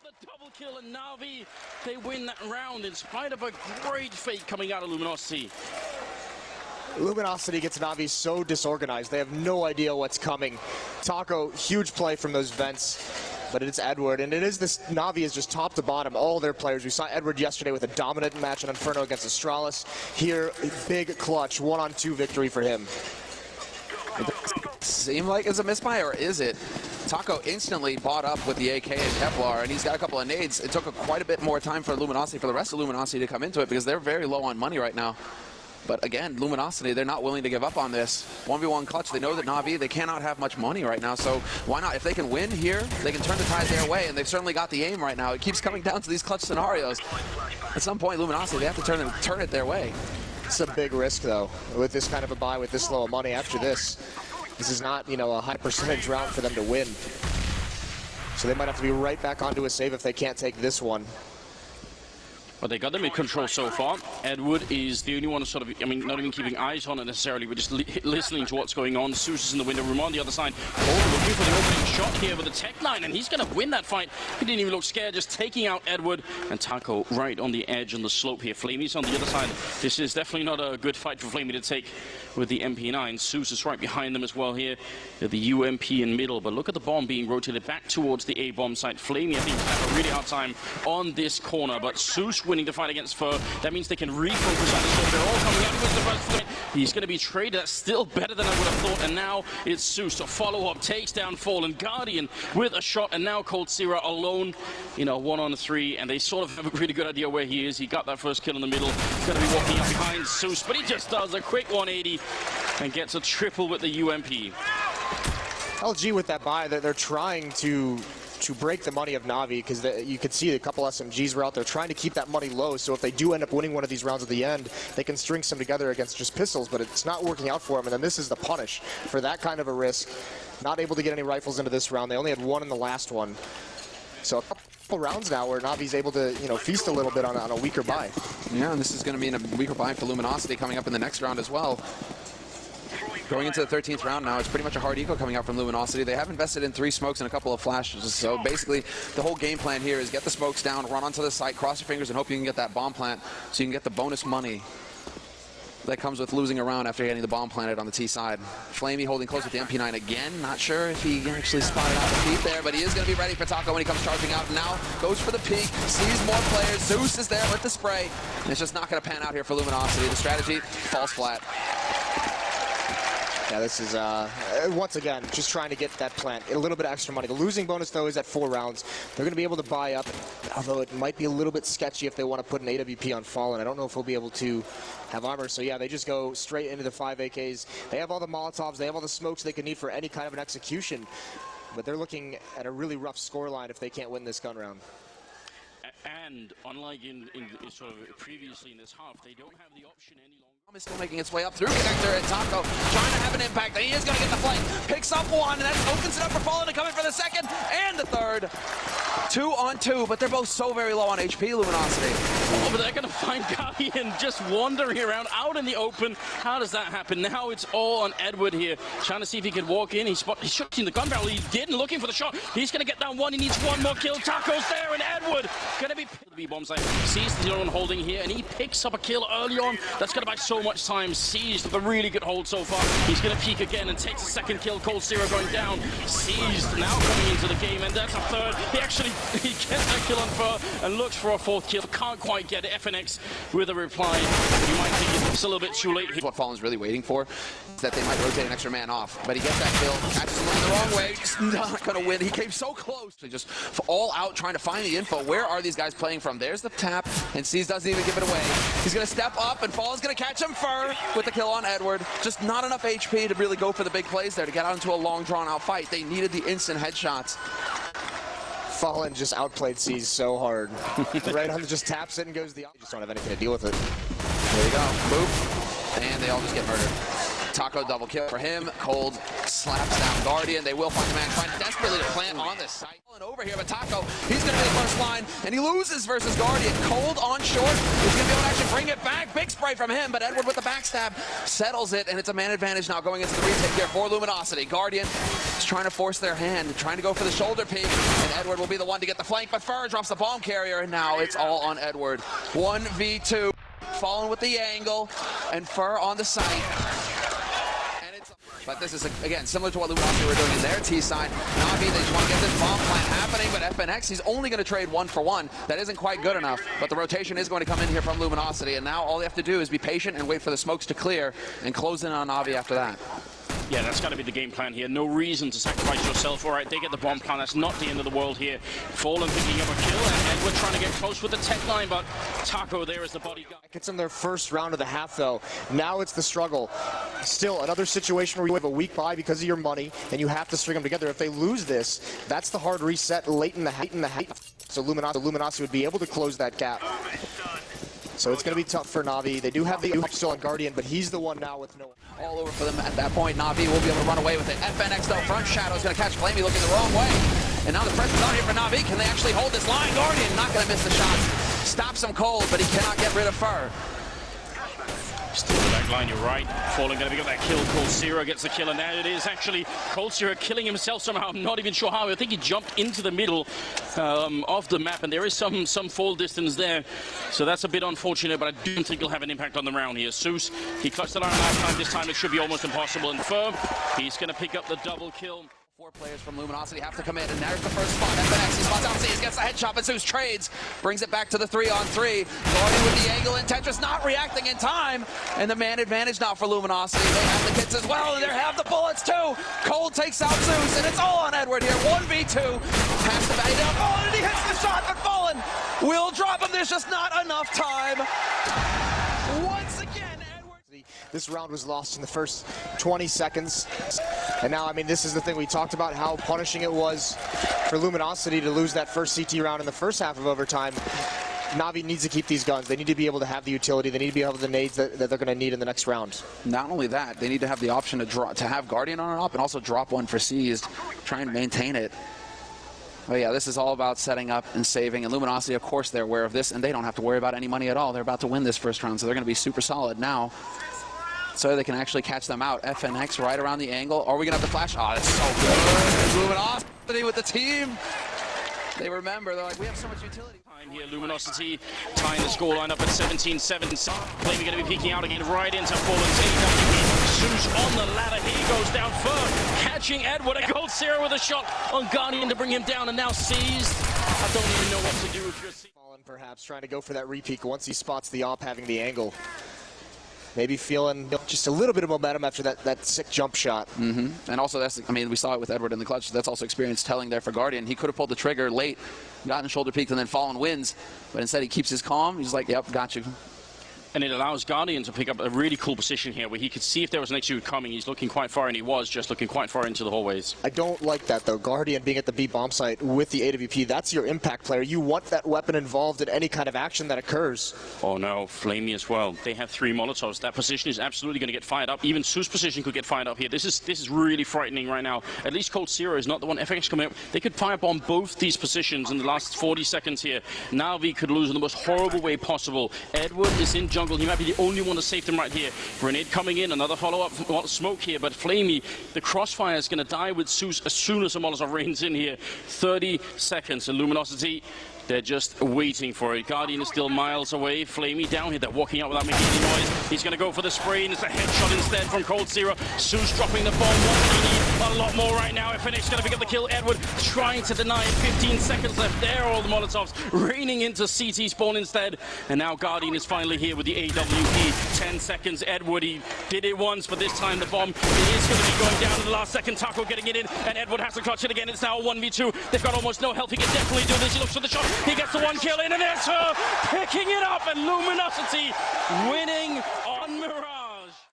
The double kill and Na'Vi, they win that round in spite of a great fake coming out of Luminosity. Luminosity gets Na'Vi so disorganized, they have no idea what's coming. Taco, huge play from those vents, but it's Edward, and it is this, Na'Vi is just top to bottom, all their players. We saw Edward yesterday with a dominant match in Inferno against Astralis. Here, a big clutch, 1-on-2 victory for him. Seem like it's a misbuy, or is it? Taco instantly bought up with the AK and Kevlar, and he's got a couple of nades. It took quite a bit more time for Luminosity, for the rest of Luminosity to come into it, because they're very low on money right now. But again, Luminosity, they're not willing to give up on this. 1v1 clutch, they know that Na'Vi, they cannot have much money right now, so why not? If they can win here, they can turn the tide their way, and they've certainly got the aim right now. It keeps coming down to these clutch scenarios. At some point, Luminosity, they have to turn it their way. It's a big risk, though, with this kind of a buy, with this low of money after this. This is not, you know, a high percentage round for them to win. So they might have to be right back onto a save if they can't take this one. But they got them in control so far. Edward is the only one sort of, I mean, not even keeping eyes on it necessarily, but just listening to what's going on. Zeus is in the window room on the other side. Oh, looking for the opening shot here with the tech line, and he's going to win that fight. He didn't even look scared, just taking out Edward. And Taco right on the edge on the slope here. Flamey's on the other side. This is definitely not a good fight for Flamey to take with the MP9. Zeus is right behind them as well here. The UMP in middle, but look at the bomb being rotated back towards the A-bomb site. Flamey, I think, have a really hard time on this corner, but Zeus winning the fight against Fur. That means they can refocus on this one. They're all coming out with the first fight. He's going to be traded. That's still better than I would have thought. And now it's Zeus to follow up, takes down Fallen Guardian with a shot, and now Cold Sierra alone, you know, 1-on-3, and they sort of have a pretty good idea where he is. He got that first kill in the middle. He's going to be walking up behind Zeus, but he just does a quick 180 and gets a triple with the UMP. LG with that buy, they're trying to break the money of Na'Vi, because you could see a couple SMGs were out there trying to keep that money low, so if they do end up winning one of these rounds at the end, they can string some together against just pistols, but it's not working out for them, and then this is the punish for that kind of a risk. Not able to get any rifles into this round. They only had one in the last one. So a couple rounds now where Na'Vi's able to, you know, feast a little bit on a weaker buy. Yeah, and this is going to be a weaker buy for Luminosity coming up in the next round as well. Going into the 13th round now, it's pretty much a hard eco coming out from Luminosity. They have invested in 3 smokes and a couple of flashes. So basically, the whole game plan here is get the smokes down, run onto the site, cross your fingers, and hope you can get that bomb plant so you can get the bonus money that comes with losing a round after getting the bomb planted on the T side. Flamey holding close with the MP9 again. Not sure if he actually spotted out the feet there, but he is going to be ready for Taco when he comes charging out. Now goes for the peek, sees more players. Zeus is there with the spray. And it's just not going to pan out here for Luminosity. The strategy falls flat. Yeah, this is, once again, just trying to get that plant. A little bit of extra money. The losing bonus, though, is at 4 rounds. They're going to be able to buy up, although it might be a little bit sketchy if they want to put an AWP on Fallen. I don't know if we'll be able to have armor. So, yeah, they just go straight into the 5 AKs. They have all the Molotovs. They have all the smokes they can need for any kind of an execution. But they're looking at a really rough scoreline if they can't win this gun round. And unlike in sort of previously in this half, they don't have the option any longer. Is still making its way up through connector, and Taco trying to have an impact. He is going to get the flank, picks up one, and that opens it up for Fallen to come in for the second and the third. 2-on-2, but they're both so very low on HP, Luminosity. Oh, but they're going to find Guardian just wandering around out in the open. How does that happen? Now it's all on Edward here, trying to see if he could walk in. He shot in the gun barrel. He didn't, looking for the shot. He's going to get down one. He needs one more kill. Taco's there, and Edward going to be B-bomb side. Sees the zero holding here, and he picks up a kill early on. That's going to buy so much time. Seized with a really good hold so far. He's going to peek again and takes a second kill. Cold Zero going down. Seized now coming into the game, and that's a third. He gets that kill on Fur and looks for a 4th kill. Can't quite get it. FNX with a reply. You might think it's a little bit too late. What Fallen's really waiting for is that they might rotate an extra man off, but he gets that kill, catches him the wrong way, just not going to win. He came so close to just all out trying to find the info. Where are these guys playing from? There's the tap, and Seas doesn't even give it away. He's going to step up, and Fallen's going to catch him Fur with the kill on Edward. Just not enough HP to really go for the big plays there to get out into a long drawn-out fight. They needed the instant headshots. Fallen just outplayed Seas so hard. Right on, just taps it and goes the. Just don't have anything to deal with it. There you go. Boop. And they all just get murdered. Taco double kill for him. Cold slaps down Guardian. They will find the man trying desperately to plant on this site. Over here, but Taco, he's going to be the first line, and he loses versus Guardian. Cold on short. He's going to be able to actually bring it back. Big spray from him, but Edward with the backstab settles it, and it's a man advantage now going into the retake here for Luminosity. Guardian is trying to force their hand, trying to go for the shoulder peek, and Edward will be the one to get the flank, but Fur drops the bomb carrier, and now it's all on Edward. 1v2, Fallen with the angle, and Fur on the site. But this is, again, similar to what Luminosity were doing in their T side. Navi, they just want to get this bomb plant happening, but FNX, he's only going to trade 1 for 1. That isn't quite good enough, but the rotation is going to come in here from Luminosity, and now all they have to do is be patient and wait for the smokes to clear and close in on Navi after that. Yeah, that's got to be the game plan here. No reason to sacrifice yourself. All right, they get the bomb plan. That's not the end of the world here. Fallen picking up a kill, and Edward trying to get close with the tech line, but Taco there is the bodyguard. It's in their first round of the half, though. Now it's the struggle. Still, another situation where you have a weak buy because of your money, and you have to string them together. If they lose this, that's the hard reset late in the half. So Luminosity would be able to close that gap. So it's going to be tough for Navi. They do have the up still on Guardian, but he's the one now with no... All over for them at that point. Navi will be able to run away with it. FNX though, front shadow is going to catch Flamey looking the wrong way. And now the pressure's on here for Navi. Can they actually hold this line? Guardian not going to miss the shots. Stops him cold, but he cannot get rid of Fur. Still the back line, you're right. Fallen going to pick up that kill. Cold Zero gets the kill, and now it is actually Cold Zero killing himself somehow. I'm not even sure how. I think he jumped into the middle of the map, and there is some fall distance there. So that's a bit unfortunate, but I do think he'll have an impact on the round here. Zeus, he clutched the line last time. This time it should be almost impossible. And Fur, he's going to pick up the double kill. 4 players from Luminosity have to come in, and there's the first spot. FNX, he spots out Z's, gets the headshot, but Zeus trades, brings it back to the 3-on-3. Guardian with the angle, and Tetris not reacting in time, and the man advantage now for Luminosity. They have the kits as well, and they have the bullets too. Cold takes out Zeus, and it's all on Edward here. 1v2, pass the back down. Oh, and he hits the shot, but Fallen will drop him. There's just not enough time. Once again, this round was lost in the first 20 seconds. And now, I mean, this is the thing we talked about, how punishing it was for Luminosity to lose that first CT round in the first half of overtime. Navi needs to keep these guns. They need to be able to have the utility. They need to be able to have the nades that they're going to need in the next round. Not only that, they need to have the option to have Guardian on and up and also drop one for seized, try and maintain it. But yeah, this is all about setting up and saving. And Luminosity, of course, they're aware of this, and they don't have to worry about any money at all. They're about to win this first round, so they're going to be super solid now. So they can actually catch them out. FNX right around the angle. Are we going to have the flash? Oh, that's so good. Luminosity with the team. They remember. They're like, we have so much utility. Time here, Luminosity tying the scoreline up at 17-7. Flamey going to be peeking out again right into Fallen's AWP. Zeus on the ladder. He goes down first, catching Edward. A Cold Zero with a shot on Guardian to bring him down, and now seized. I don't even know what to do if you're seized. Fallen perhaps trying to go for that repeat once he spots the op having the angle. Maybe feeling just a little bit of momentum after that sick jump shot. And also, that's, I mean, we saw it with Edward in the clutch. That's also experience telling there for Guardian. He could have pulled the trigger late, gotten shoulder peaked, and then Fallen wins. But instead, he keeps his calm. He's like, yep, got you. And it allows Guardian to pick up a really cool position here where he could see if there was an execute coming. He's looking quite far, and he was just looking quite far into the hallways. I don't like that, though. Guardian being at the B bomb site with the AWP, that's your impact player. You want that weapon involved in any kind of action that occurs. Oh no, Flamey as well. They have 3 Molotovs. That position is absolutely going to get fired up. Even Su's position could get fired up here. This is really frightening right now. At least Cold Zero is not the one. FX coming up. They could fire up on both these positions in the last 40 seconds here. Navi could lose in the most horrible way possible. Edward is in jungle. He might be the only one to save them right here. Grenade coming in, another follow-up smoke here, but Flamey, the crossfire is going to die with Zeus as soon as the Molotov rains in here. 30 seconds, and Luminosity, they're just waiting for it. Guardian is still miles away. Flamey down here. They're walking out without making any noise. He's going to go for the spray, and it's a headshot instead from Cold Zero. Zeus dropping the bomb. What do you need? A lot more right now. FNX going to pick up the kill. Edward trying to deny it. 15 seconds left. There are all the Molotovs raining into CT spawn instead. And now Guardian is finally here with the AWP. 10 seconds. Edward, he did it once, but this time the bomb is going to be going down to the last second. Taco getting it in, and Edward has to clutch it again. It's now a 1v2. They've got almost no health. He can definitely do this. He looks for the shot. He gets the 1 kill in, and there's her picking it up, and Luminosity winning on Mirage.